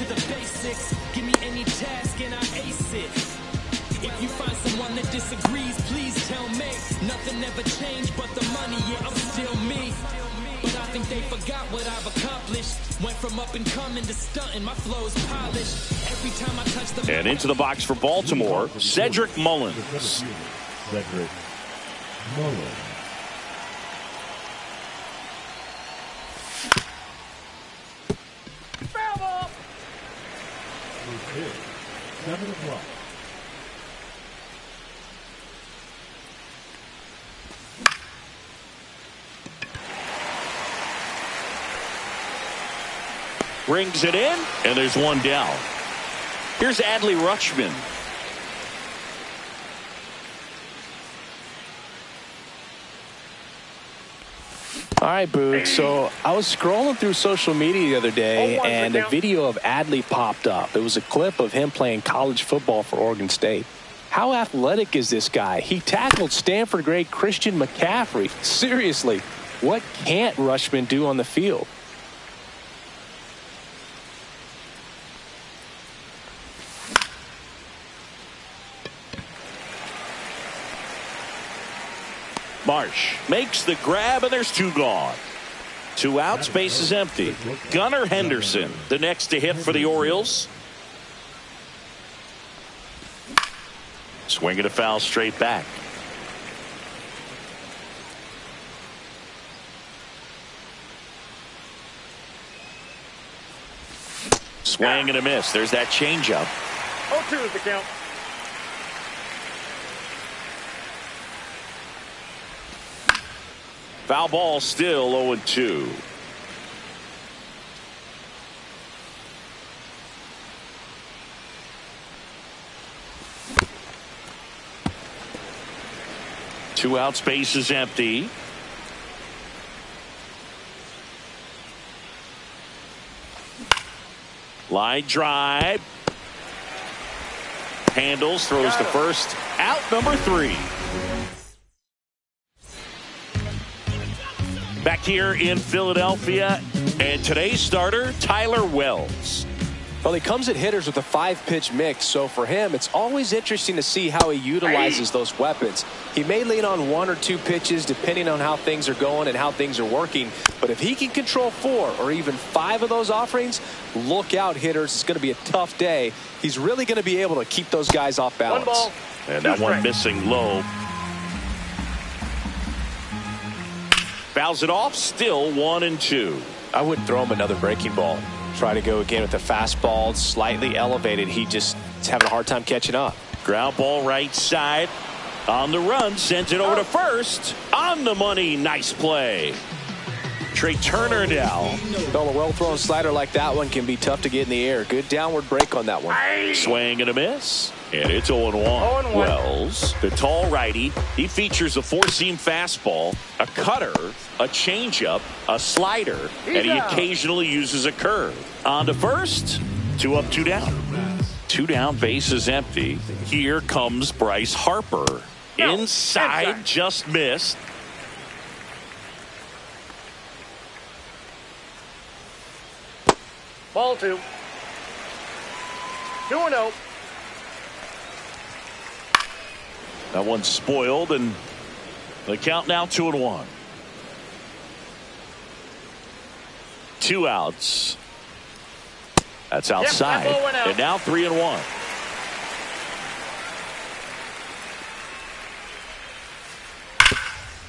to the basics. Give me any task and I ace it. If you find someone that disagrees, please tell me. Nothing ever changed but the money, yeah, I'm still me. But I think they forgot what I've accomplished. Went from up and coming to stunting, my flow's polished. Every time I touch the... And into the box for Baltimore, Cedric Mullins. Cedric Mullins. Foul ball! 7 o'clock. Brings it in, and there's one down. Here's Adley Rutschman. All right, Boog. So I was scrolling through social media the other day, and a video of Adley popped up. It was a clip of him playing college football for Oregon State. How athletic is this guy? He tackled Stanford great Christian McCaffrey. Seriously, what can't Rutschman do on the field? Marsh makes the grab, and there's two gone. 2 outs, base is empty. Gunnar Henderson, the next to hit for the Orioles. Swinging a foul straight back. Swing and a miss. There's that changeup. 0-2 is the count. Foul ball, still 0-2. Two out, space is empty. Line drive. Handles, throws to first. Out number 3. Back here in Philadelphia, and today's starter, Tyler Wells. Well, he comes at hitters with a 5-pitch mix, so for him, it's always interesting to see how he utilizes those weapons. He may lean on 1 or 2 pitches depending on how things are going and how things are working, but if he can control 4 or even 5 of those offerings, look out, hitters. It's going to be a tough day. He's really going to be able to keep those guys off balance. 1 ball. And that one missing low. Fouls it off, still 1-2. I wouldn't throw him another breaking ball. Try to go again with the fastball, slightly elevated. He just is having a hard time catching up. Ground ball right side. On the run, sends it over to first. On the money, nice play. Trey Turner now. Well, a well-thrown slider like that one can be tough to get in the air. Good downward break on that one. Swing and a miss. And it's 0-1. Wells, the tall righty, he features a 4-seam fastball, a cutter, a changeup, a slider, and he occasionally uses a curve. On to first. 2 up, 2 down. 2 down, base is empty. Here comes Bryce Harper. Inside, just missed. Ball 2. 2-0. That one's spoiled, and the count now 2-1. 2 outs. That's outside. And now 3-1.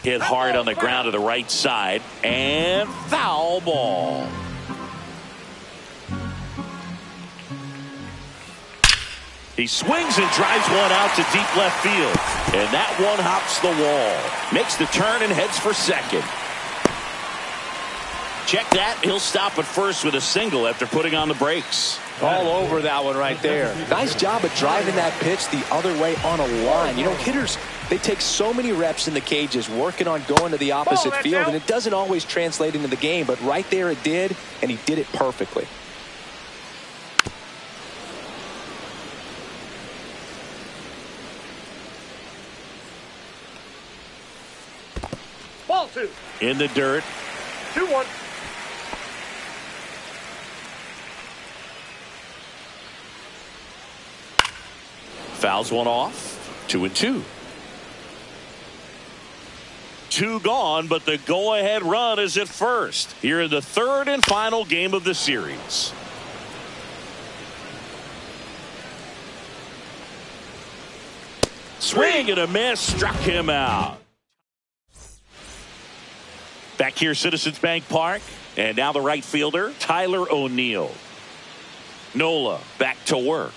Hit hard on the ground to the right side, and foul ball. He swings and drives one out to deep left field. And that one hops the wall. Makes the turn and heads for second. Check that. He'll stop at first with a single after putting on the brakes. All over that one right there. Nice job of driving that pitch the other way on a line. You know, hitters, they take so many reps in the cages working on going to the opposite field, and it doesn't always translate into the game, but right there it did, and he did it perfectly. Ball 2. In the dirt. 2-1. Fouls one off. 2-2. 2 gone, but the go-ahead run is at first here in the third and final game of the series. Swing and a miss, struck him out. Back here, Citizens Bank Park, and now the right fielder, Tyler O'Neill. Nola back to work.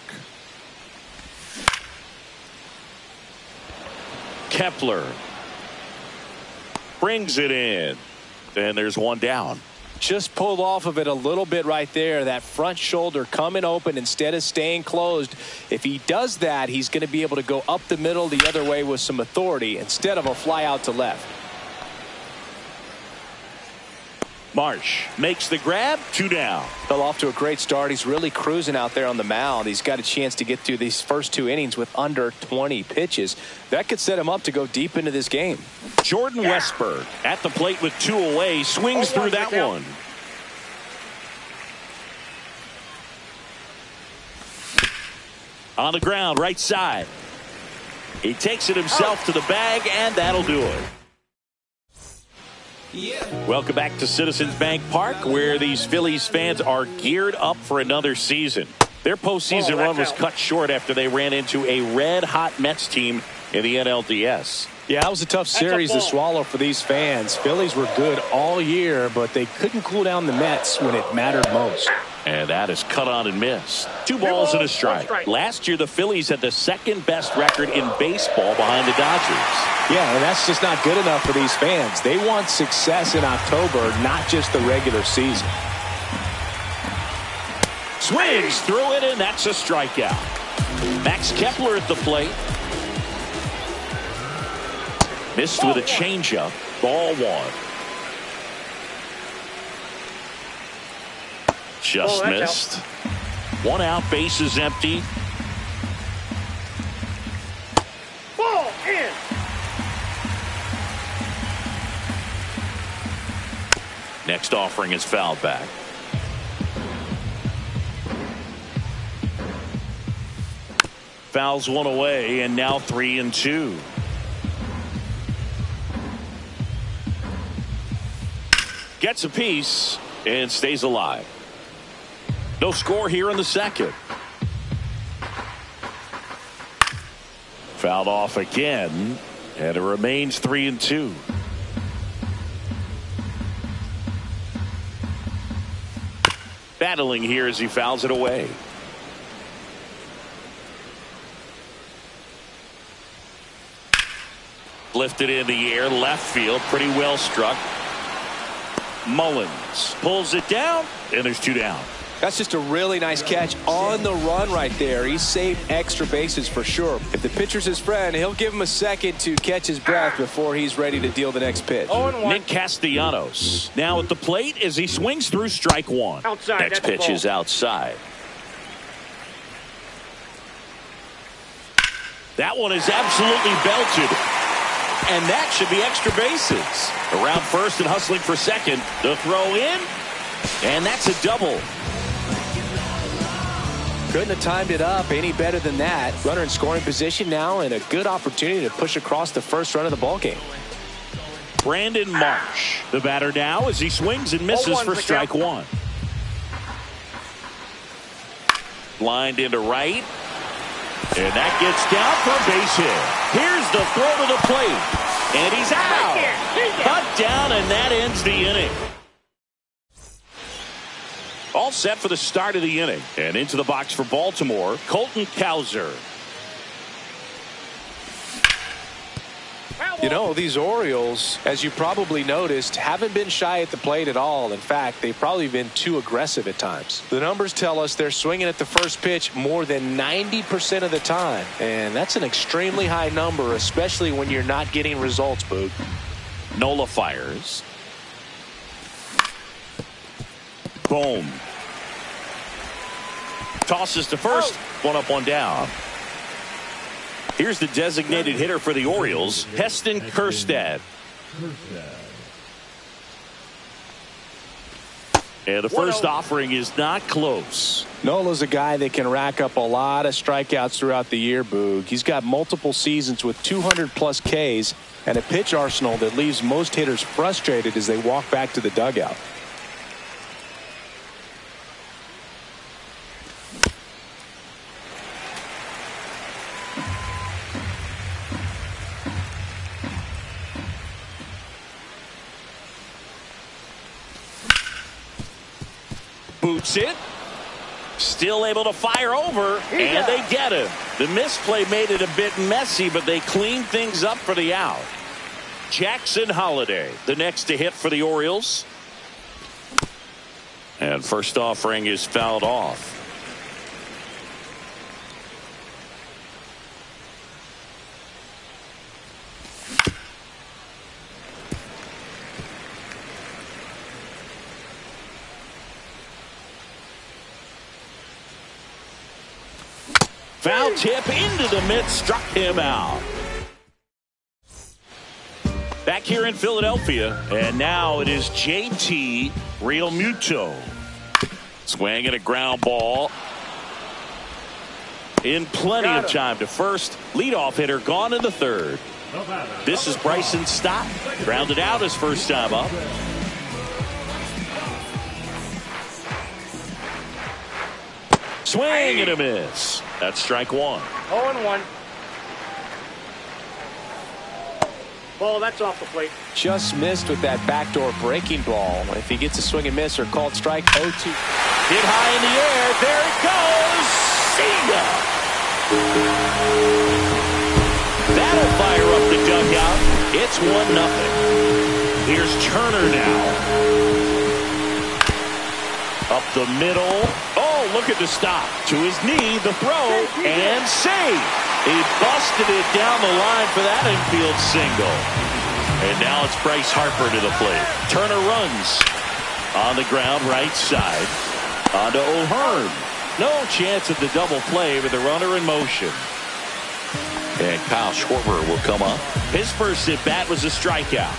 Kepler brings it in, and there's one down. Just pulled off of it a little bit right there. That front shoulder coming open instead of staying closed. If he does that, he's going to be able to go up the middle the other way with some authority instead of a fly out to left. Marsh makes the grab. 2 down. Fell off to a great start. He's really cruising out there on the mound. He's got a chance to get through these first 2 innings with under 20 pitches. That could set him up to go deep into this game. Jordan Westberg at the plate with 2 away. Swings through that one. On the ground, right side. He takes it himself to the bag, and that'll do it. Welcome back to Citizens Bank Park, where these Phillies fans are geared up for another season. Their postseason run was cut short after they ran into a red-hot Mets team in the NLDS. Yeah, it was a tough series to swallow for these fans. Phillies were good all year, but they couldn't cool down the Mets when it mattered most. And that is cut on and missed. 2 balls and a strike. Last year, the Phillies had the second-best record in baseball behind the Dodgers. Yeah, and that's just not good enough for these fans. They want success in October, not just the regular season. Swings through it, and that's a strikeout. Max Kepler at the plate. Missed with a changeup. Ball 1. Just missed. 1 out, bases empty. Ball in. Next offering is fouled back. Fouls 1 away, and now 3-2. Gets a piece and stays alive. No score here in the second. Fouled off again, and it remains 3-2. Battling here as he fouls it away. Lifted in the air, left field, pretty well struck. Mullins pulls it down, and there's 2 down. That's just a really nice catch on the run right there. He saved extra bases for sure. If the pitcher's his friend, he'll give him a second to catch his breath before he's ready to deal the next pitch. Nick Castellanos now at the plate as he swings through strike 1. Outside, next pitch is outside. That one is absolutely belted. And that should be extra bases. Around first and hustling for second. The throw in. And that's a double. Couldn't have timed it up any better than that. Runner in scoring position now, and a good opportunity to push across the first run of the ballgame. Brandon Marsh, the batter now, as he swings and misses for strike 1. Lined into right. And that gets down for a base hit. Here's the throw to the plate. And he's out. Cut down, and that ends the inning. All set for the start of the inning. And into the box for Baltimore, Colton Cowser. You know, these Orioles, as you probably noticed, haven't been shy at the plate at all. In fact, they've probably been too aggressive at times. The numbers tell us they're swinging at the first pitch more than 90% of the time. And that's an extremely high number, especially when you're not getting results, Boog. Nola fires. Boom. Tosses to first. 1 up, 1 down. Here's the designated hitter for the Orioles, Heston Kjerstad. And the first offering is not close. Nola's a guy that can rack up a lot of strikeouts throughout the year, Boog. He's got multiple seasons with 200-plus Ks and a pitch arsenal that leaves most hitters frustrated as they walk back to the dugout. Boots it. Still able to fire over, and they get him. The misplay made it a bit messy, but they cleaned things up for the out. Jackson Holliday, the next to hit for the Orioles. And first offering is fouled off. Foul tip into the mitt, struck him out. Back here in Philadelphia, and now it is JT Realmuto. Swinging a ground ball. In plenty of time to first. Leadoff hitter gone in the third. This is Bryson Stott. Grounded out his first time up. Swing and a miss. That's strike one. 0-1. Ball, that's off the plate. Just missed with that backdoor breaking ball. If he gets a swing and miss or called strike, 0-2. Hit high in the air. There it goes. See ya. That'll fire up the dugout. It's 1-0. Here's Turner now. Up the middle. Oh, look at the stop. To his knee, the throw, and save. He busted it down the line for that infield single. And now it's Bryce Harper to the plate. Turner runs on the ground, right side. On to O'Hearn. No chance of the double play with the runner in motion. And Kyle Schwarber will come up. His first at bat was a strikeout.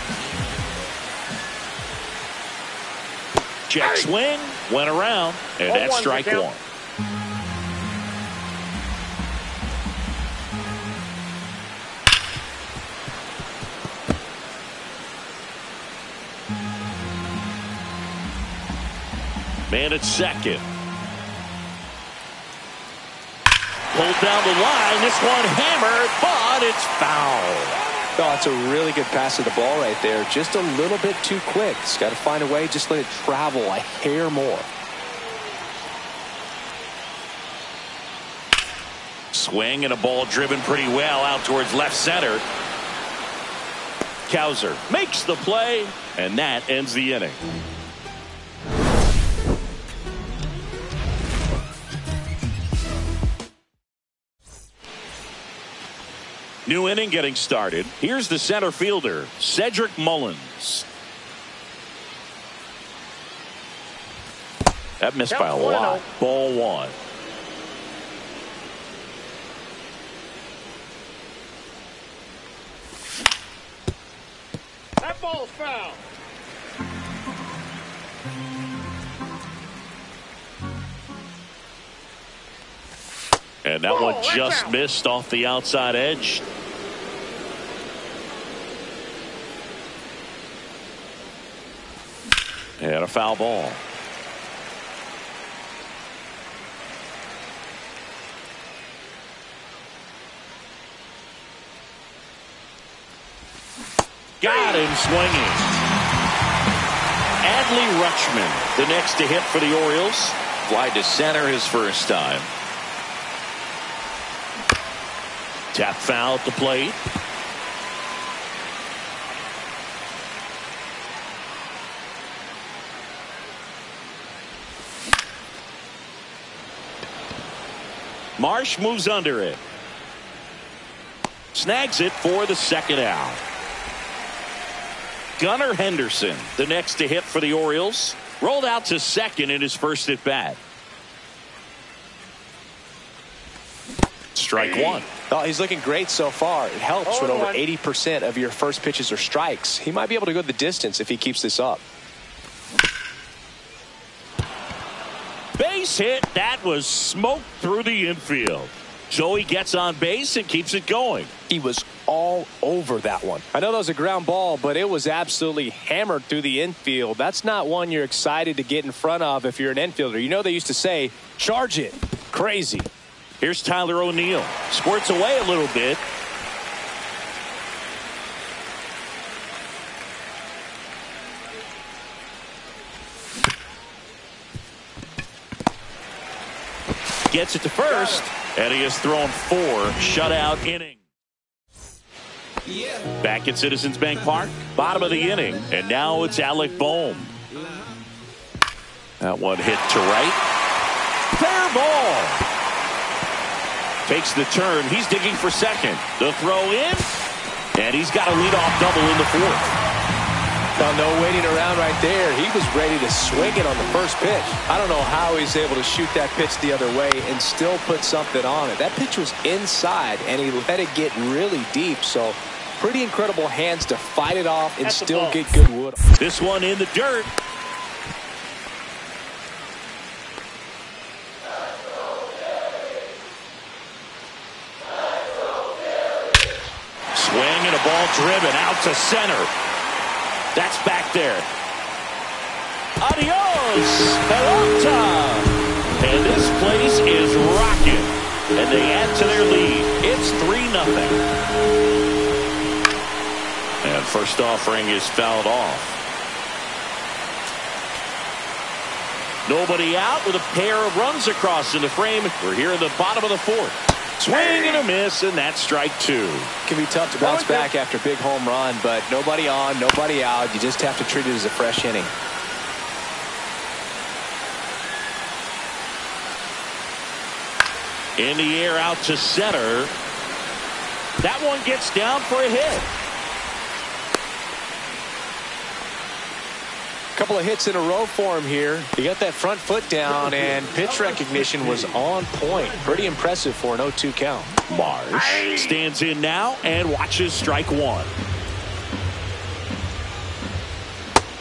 Check swing, went around, and that's strike one. Man at second. Pulled down the line. This one hammered, but it's foul. Oh, it's a really good pass of the ball right there. Just a little bit too quick. He's got to find a way. Just let it travel a hair more. Swing and a ball driven pretty well out towards left center. Cowser makes the play, and that ends the inning. New inning getting started. Here's the center fielder, Cedric Mullins. That missed by a lot. Ball one. That ball's foul. And that one just missed off the outside edge. And a foul ball. Got him swinging. Adley Rutschman, the next to hit for the Orioles. Fly to center his first time. Tap foul at the plate. Marsh moves under it. Snags it for the second out. Gunnar Henderson, the next to hit for the Orioles. Rolled out to second in his first at bat. Strike one. Oh, he's looking great so far. It helps when over 80% of your first pitches are strikes. He might be able to go the distance if he keeps this up. base hit. That was smoked through the infield. So he gets on base and keeps it going. He was all over that one. I know that was a ground ball, but it was absolutely hammered through the infield. That's not one you're excited to get in front of if you're an infielder. You know they used to say, charge it. Crazy. Here's Tyler O'Neill. Squirts away a little bit. Gets it to first, and he has thrown 4 shutout innings. Back at Citizens Bank Park, bottom of the inning, and now it's Alec Bohm. That one hit to right. Fair ball. Takes the turn. He's digging for second. The throw in, and he's got a leadoff double in the 4th. No waiting around right there. He was ready to swing it on the first pitch. I don't know how he's able to shoot that pitch the other way and still put something on it. That pitch was inside, and he let it get really deep. So pretty incredible hands to fight it off and still get good wood. This one in the dirt. Swing and a ball driven out to center. That's back there. Adios, pelota. And this place is rocking. And they add to their lead. It's 3-0. And first offering is fouled off. Nobody out with a pair of runs across in the frame. We're here in the bottom of the 4th. Swing and a miss, and that's strike 2. It can be tough to bounce back after a big home run, but nobody on, nobody out. You just have to treat it as a fresh inning. In the air out to center. That one gets down for a hit. Couple of hits in a row for him here. He got that front foot down, and pitch recognition was on point. Pretty impressive for an 0-2 count. Marsh stands in now and watches strike 1.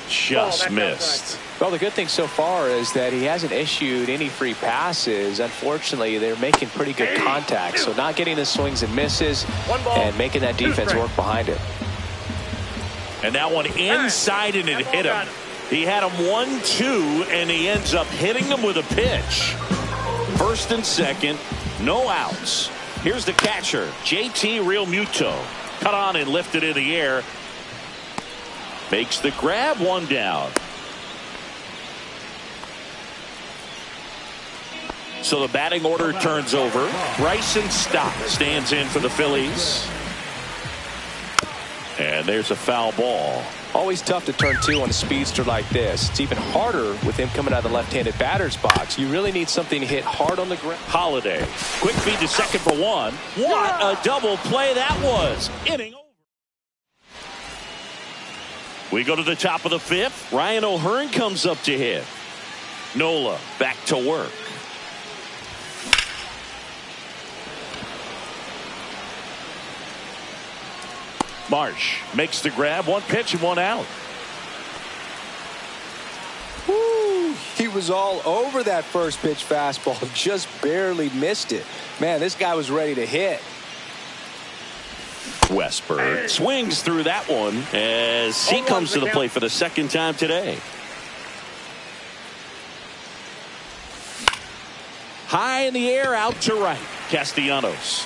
Just missed. Well, the good thing so far is that he hasn't issued any free passes. Unfortunately, they're making pretty good contact, so not getting the swings and misses and making that defense work behind it. And that one inside, and it hit him. He had him 1-2, and he ends up hitting him with a pitch. First and second, no outs. Here's the catcher, JT Realmuto. Cut on and lifted in the air. Makes the grab, 1 down. So the batting order turns over. Bryson Stott stands in for the Phillies. And there's a foul ball. Always tough to turn 2 on a speedster like this. It's even harder with him coming out of the left-handed batter's box. You really need something to hit hard on the ground. Holiday. Quick feed to second for 1. What a double play that was. Inning over. We go to the top of the 5th. Ryan O'Hearn comes up to hit. Nola back to work. Marsh makes the grab. 1 pitch and 1 out. Woo, he was all over that first pitch fastball. Just barely missed it. Man, this guy was ready to hit. Westberg swings through that one as he comes to the plate for the 2nd time today. High in the air, out to right. Castellanos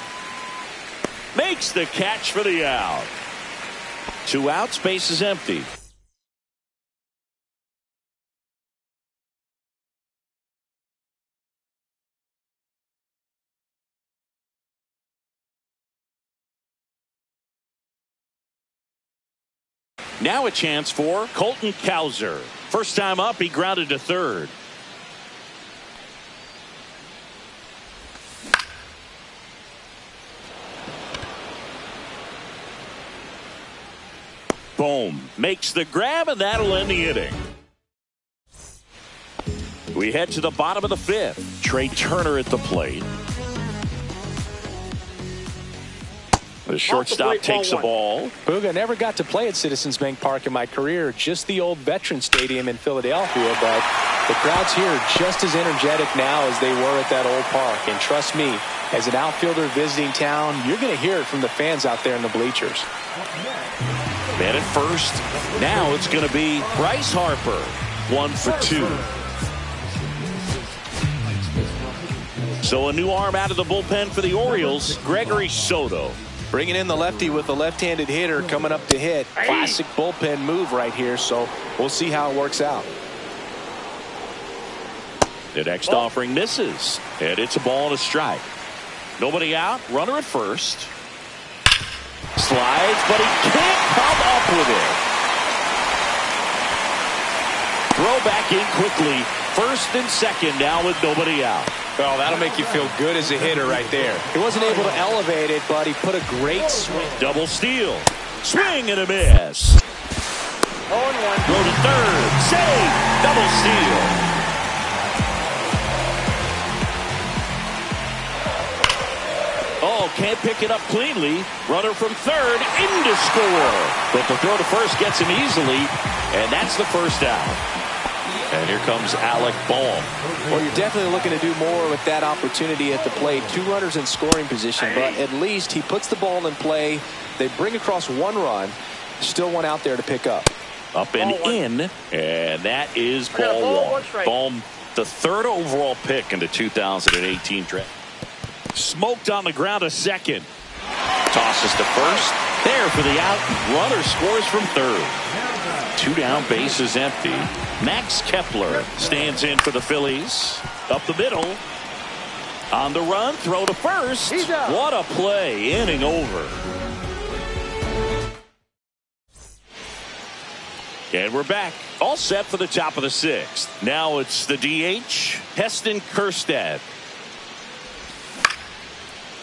makes the catch for the out. 2 outs, base is empty. Now a chance for Colton Cowser. First time up, he grounded to third. Bohm makes the grab, and that'll end the inning. We head to the bottom of the 5th. Trey Turner at the plate. The shortstop takes the ball. Booga, never got to play at Citizens Bank Park in my career, just the old Veterans Stadium in Philadelphia, but the crowds here are just as energetic now as they were at that old park. And trust me, as an outfielder visiting town, you're going to hear it from the fans out there in the bleachers. Man at first. Now it's going to be Bryce Harper. 1 for 2. So a new arm out of the bullpen for the Orioles, Gregory Soto. Bringing in the lefty with the left-handed hitter coming up to hit. Classic bullpen move right here, so we'll see how it works out. The next offering misses, and it's a ball and a strike. Nobody out, runner at first. Slides, but he can't come up with it. Throw back in quickly. First and second now with nobody out. Well, that'll make you feel good as a hitter right there. He wasn't able to elevate it, but he put a great swing. Double steal. Swing and a miss. 0-1. Throw to third. Save. Double steal. Oh, can't pick it up cleanly. Runner from third into score. But the throw to first gets him easily, and that's the first out. And here comes Alec Bohm. Well, you're definitely looking to do more with that opportunity at the plate. 2 runners in scoring position, but at least he puts the ball in play. They bring across 1 run. Still one out there to pick up. Up and in, and that is ball 1. Bohm, the 3rd overall pick in the 2018 draft. Smoked on the ground to second. Tosses to first. There for the out. Runner scores from third. 2 down, bases empty. Max Kepler stands in for the Phillies. Up the middle. On the run, throw to first. What a play. Inning over. And we're back. All set for the top of the 6th. Now it's the DH, Heston Kjerstad.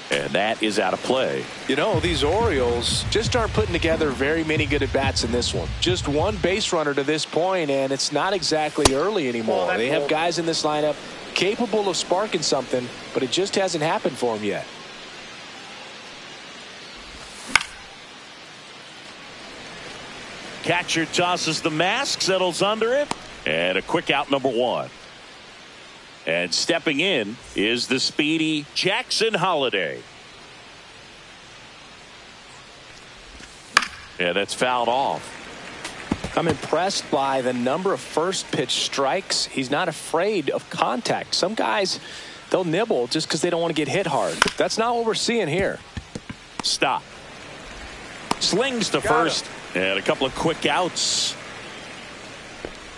And that is out of play. You know, these Orioles just aren't putting together very many good at-bats in this one. Just 1 base runner to this point, and it's not exactly early anymore. They have guys in this lineup capable of sparking something, but it just hasn't happened for them yet. Catcher tosses the mask, settles under it, and a quick out, number 1. And stepping in is the speedy Jackson Holliday. Yeah, that's fouled off. I'm impressed by the number of first pitch strikes. He's not afraid of contact. Some guys, they'll nibble just because they don't want to get hit hard. That's not what we're seeing here. Stop. Slings to first, and a couple of quick outs.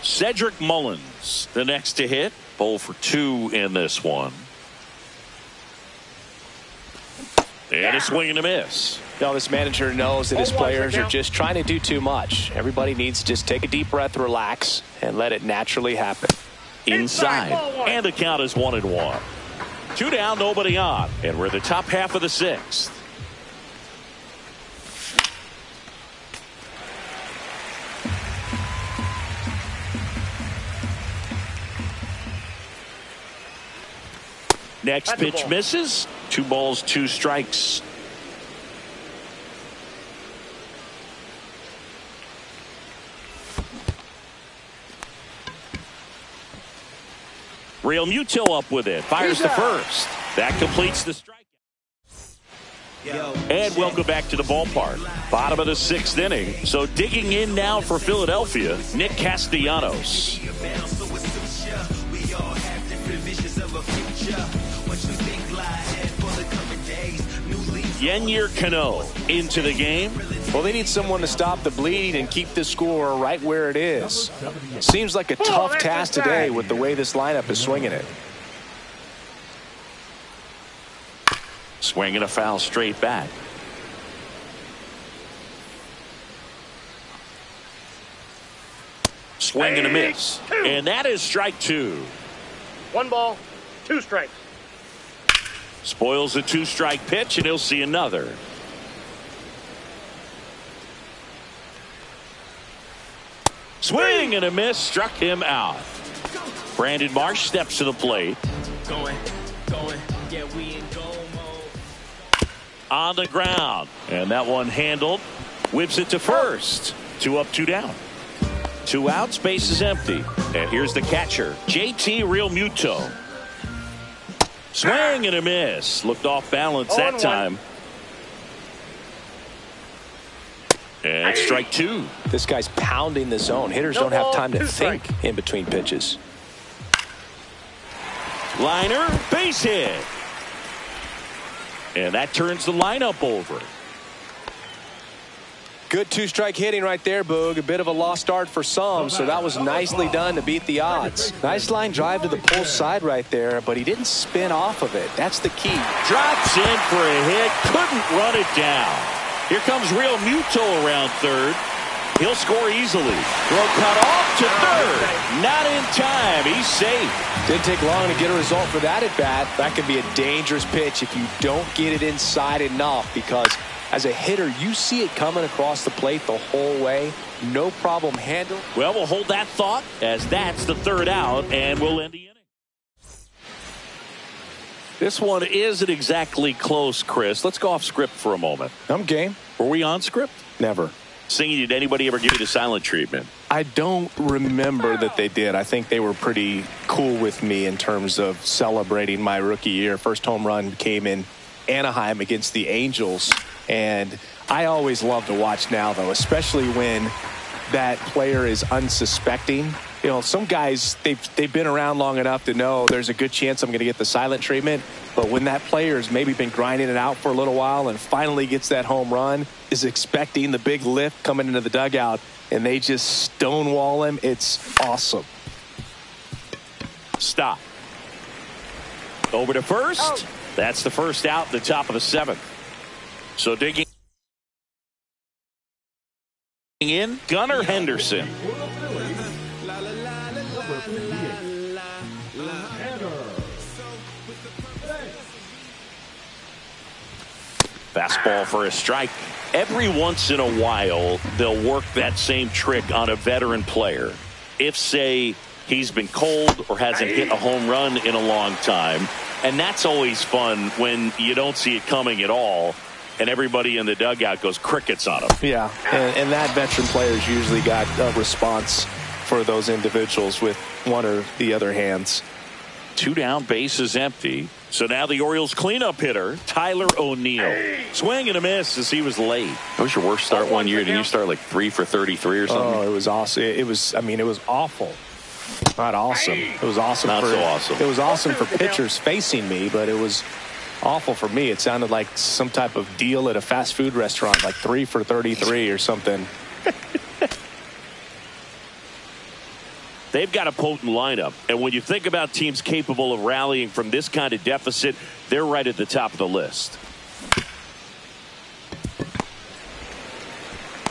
Cedric Mullins, the next to hit. 0 for 2 in this one. And a swing and a miss. Now, this manager knows that his players are just trying to do too much. Everybody needs to just take a deep breath, relax, and let it naturally happen. Inside. And the count is 1-1. 2 down, nobody on. And we're in the top half of the 6th. Next pitch misses. 2 balls, 2 strikes. Real Muto up with it. Fires to first. That completes the strike. And welcome back to the ballpark. Bottom of the 6th inning. So digging in now for Philadelphia, Nick Castellanos. Yennier Cano into the game. Well, they need someone to stop the bleeding and keep the score right where it is. Seems like a tough task today with the way this lineup is swinging it. Swinging a foul straight back. Swing and a miss. And that is strike 2. 1 ball, 2 strikes. Spoils a 2-strike pitch, and he'll see another. Swing and a miss, struck him out. Brandon Marsh steps to the plate. on the ground. And that one handled. Whips it to first. 2 up, 2 down. 2 outs, base is empty. And here's the catcher, JT Realmuto. Swing and a miss. Looked off balance that time. And strike 2. This guy's pounding the zone. Hitters don't have time to think in between pitches. Liner, base hit. And that turns the lineup over. Good 2-strike hitting right there, Boog. A bit of a lost start for some, so that was nicely done to beat the odds. Nice line drive to the pull side right there, but he didn't spin off of it. That's the key. Drops in for a hit. Couldn't run it down. Here comes Realmuto around third. He'll score easily. Throw cut off to third. Not in time. He's safe. Didn't take long to get a result for that at bat. That could be a dangerous pitch if you don't get it inside enough, because as a hitter, you see it coming across the plate the whole way. No problem handled. Well, we'll hold that thought, as that's the 3rd out, and we'll end the inning. This one isn't exactly close, Chris. Let's go off script for a moment. I'm game. Were we on script? Never. Singing, did anybody ever give you the silent treatment? I don't remember that they did. I think they were pretty cool with me in terms of celebrating my rookie year. First home run came in Anaheim against the Angels. And I always love to watch now, though, especially when that player is unsuspecting. You know, some guys, they've been around long enough to know there's a good chance I'm going to get the silent treatment. But when that player's maybe been grinding it out for a little while and finally gets that home run, is expecting the big lift coming into the dugout, and they just stonewall him, it's awesome. Stop. Over to first. Oh. That's the first out at the top of the 7th. So digging in, Gunnar Henderson. Fastball for a strike. Every once in a while, they'll work that same trick on a veteran player. If, say, he's been cold or hasn't hit a home run in a long time. And that's always fun when you don't see it coming at all, and everybody in the dugout goes crickets on him. Yeah, and that veteran player's usually got a response for those individuals with one or the other hands. 2 down, base is empty. So now the Orioles cleanup hitter, Tyler O'Neill. Swing and a miss as he was late. What was your worst start one year? Did you start like 3 for 33 or something? Oh, it was awesome. It was awful. Not awesome. It was awesome. Not so awesome. It was awesome for pitchers facing me, but it was awful for me. It sounded like some type of deal at a fast food restaurant, like 3 for 33 or something. They've got a potent lineup, and when you think about teams capable of rallying from this kind of deficit, they're right at the top of the list.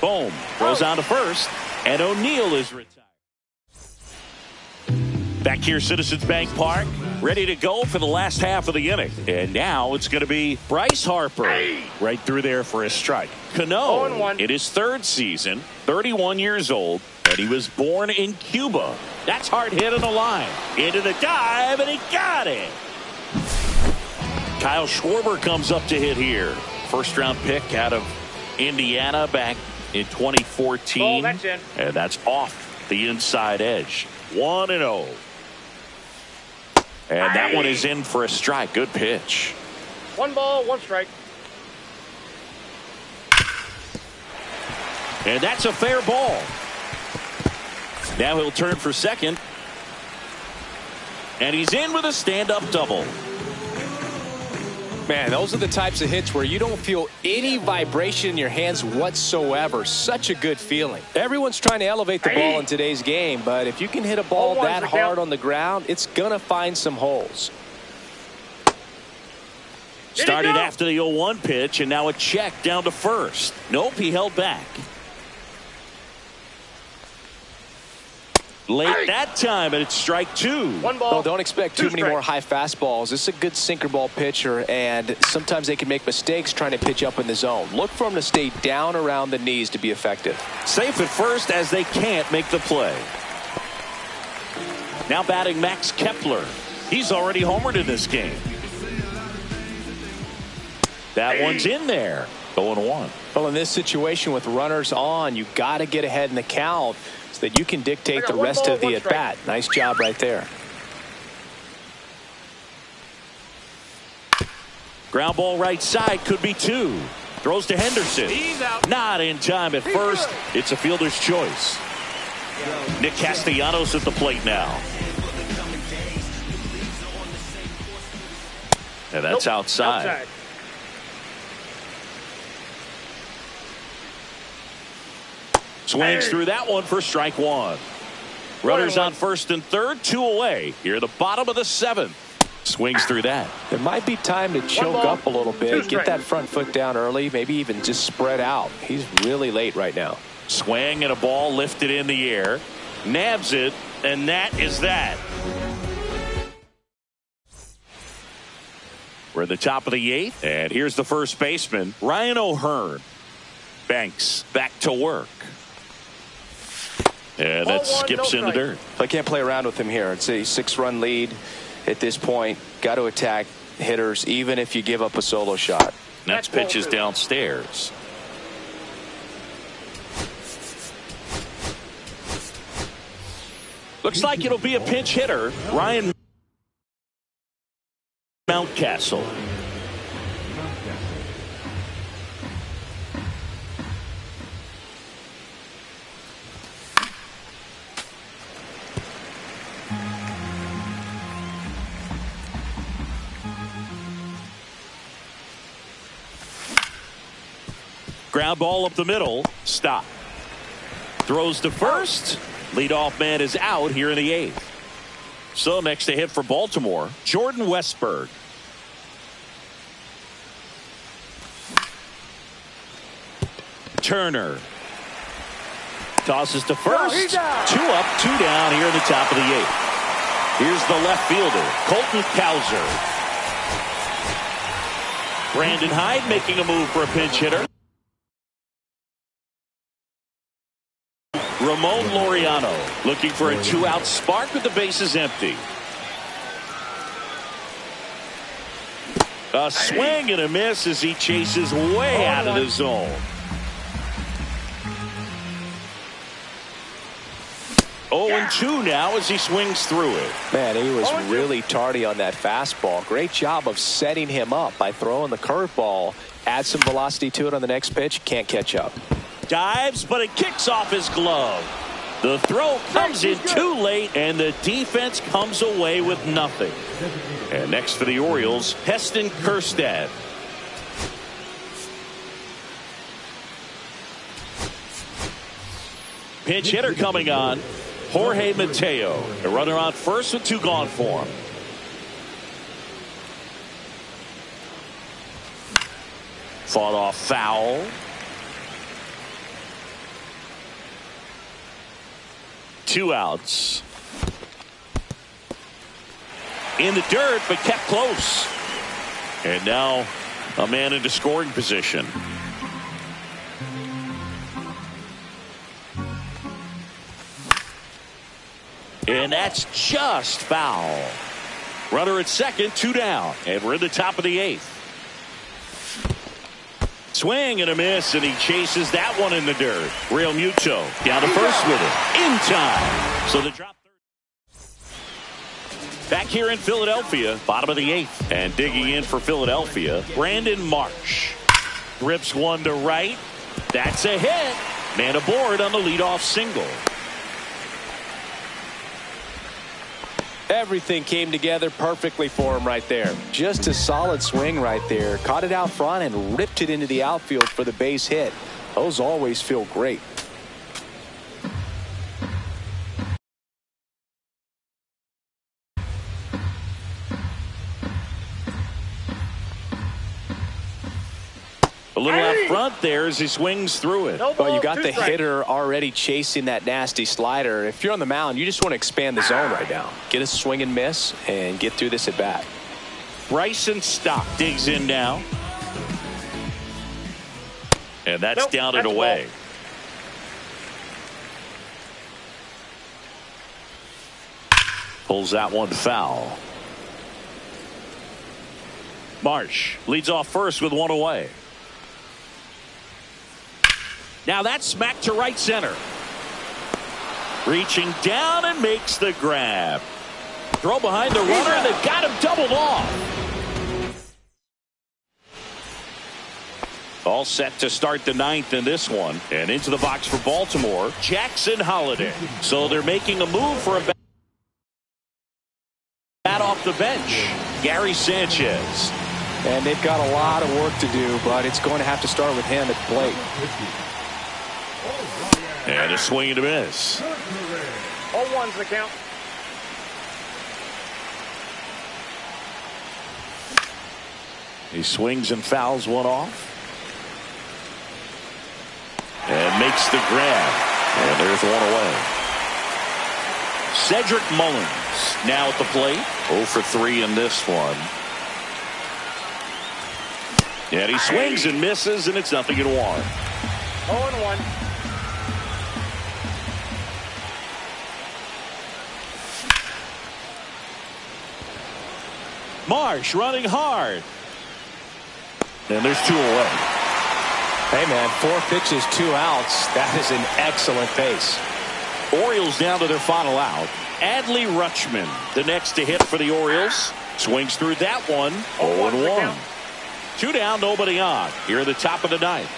Boom. Throws on to first, and O'Neill is retired. Back here, Citizens Bank Park, ready to go for the last half of the inning. And now it's going to be Bryce Harper right through there for a strike. Cano in his 3rd season, 31 years old, and he was born in Cuba. That's hard hit on the line. Into the dive, and he got it. Kyle Schwarber comes up to hit here. First-round pick out of Indiana back in 2014. Oh, that's in. And that's off the inside edge. 1-0. And that one is in for a strike. Good pitch. 1 ball, 1 strike. And that's a fair ball. Now he'll turn for second. And he's in with a stand-up double. Man, those are the types of hits where you don't feel any vibration in your hands whatsoever. Such a good feeling. Everyone's trying to elevate the ball in today's game, but if you can hit a ball that hard on the ground, it's going to find some holes. Started after the 0-1 pitch, and now a check down to first. Nope, he held back. Late that time, and it's strike 2. 1 ball. Oh, don't expect too many more high fastballs. This is a good sinker ball pitcher, and sometimes they can make mistakes trying to pitch up in the zone. Look for them to stay down around the knees to be effective. Safe at first as they can't make the play. Now batting Max Kepler. He's already homered in this game. That one's in there. 0-1. Well, in this situation with runners on, you got to get ahead in the count so that you can dictate the rest of the at-bat. Nice job right there. Ground ball right side, could be 2. Throws to Henderson. He's out. Not in time at first. It's a fielder's choice. Nick Castellanos at the plate now. And that's outside. Swings through that one for strike 1. Runners on first and third, 2 away. Here at the bottom of the 7th. Swings through that. There might be time to choke up a little bit. Get that front foot down early. Maybe even just spread out. He's really late right now. Swing and a ball lifted in the air. Nabs it, and that is that. We're at the top of the 8th, and here's the first baseman, Ryan O'Hearn. Banks back to work. And that skips in the dirt. I can't play around with him here. It's a 6-run lead at this point. Got to attack hitters even if you give up a solo shot. Next pitch is downstairs. Looks like it'll be a pinch hitter, Ryan Mountcastle. Ground ball up the middle. Stop. Throws to first. Leadoff man is out here in the 8th. So next to hit for Baltimore, Jordan Westburg. Turner tosses to first. 2 up, 2 down here in the top of the 8th. Here's the left fielder, Colton Cowser. Brandon Hyde making a move for a pinch hitter. Ramon Laureano looking for a 2-out spark with the bases empty. A swing and a miss as he chases way out of the zone. 0-2 now as he swings through it. Man, he was really tardy on that fastball. Great job of setting him up by throwing the curveball. Add some velocity to it on the next pitch. Can't catch up. Dives, but it kicks off his glove. The throw comes in too late, and the defense comes away with nothing. And next for the Orioles, Heston Kjerstad. Pinch hitter coming on, Jorge Mateo. A runner on first with 2 gone for him. Fought off foul. Two outs. In the dirt, but kept close. And now a man into scoring position. And that's just foul. Runner at second, 2 down. And we're in the top of the 8th. Swing and a miss, and he chases that one in the dirt. Real Muto down to first with it. In time. So the drop third. Back here in Philadelphia, bottom of the 8th. And digging in for Philadelphia, Brandon Marsh. Rips one to right. That's a hit. Man aboard on the leadoff single. Everything came together perfectly for him right there. Just a solid swing right there. Caught it out front and ripped it into the outfield for the base hit. Those always feel great. A little out front there as he swings through it. Well, you got the hitter already chasing that nasty slider. If you're on the mound, you just want to expand the zone right now. Get a swing and miss and get through this at bat. Bryson Stock digs in now. And that's down and away. Pulls that one foul. Marsh leads off first with one away. Now that's smacked to right center. Reaching down and makes the grab. Throw behind the runner, and they've got him doubled off. All set to start the ninth in this one. And into the box for Baltimore, Jackson Holliday. So they're making a move for a bat off the bench. Gary Sanchez. And they've got a lot of work to do, but it's going to have to start with him at the plate. And a swing and a miss. 0-1's the count. He swings and fouls one off. And makes the grab. And there's one away. Cedric Mullins now at the plate. 0 for 3 in this one. And he swings and misses, and it's 0-1. 0-1. Marsh running hard. And there's 2 away. Hey, man, 4 pitches, 2 outs. That is an excellent pace. Orioles down to their final out. Adley Rutschman, the next to hit for the Orioles. Swings through that one. 0-1. 2 down, nobody on. Here at the top of the ninth.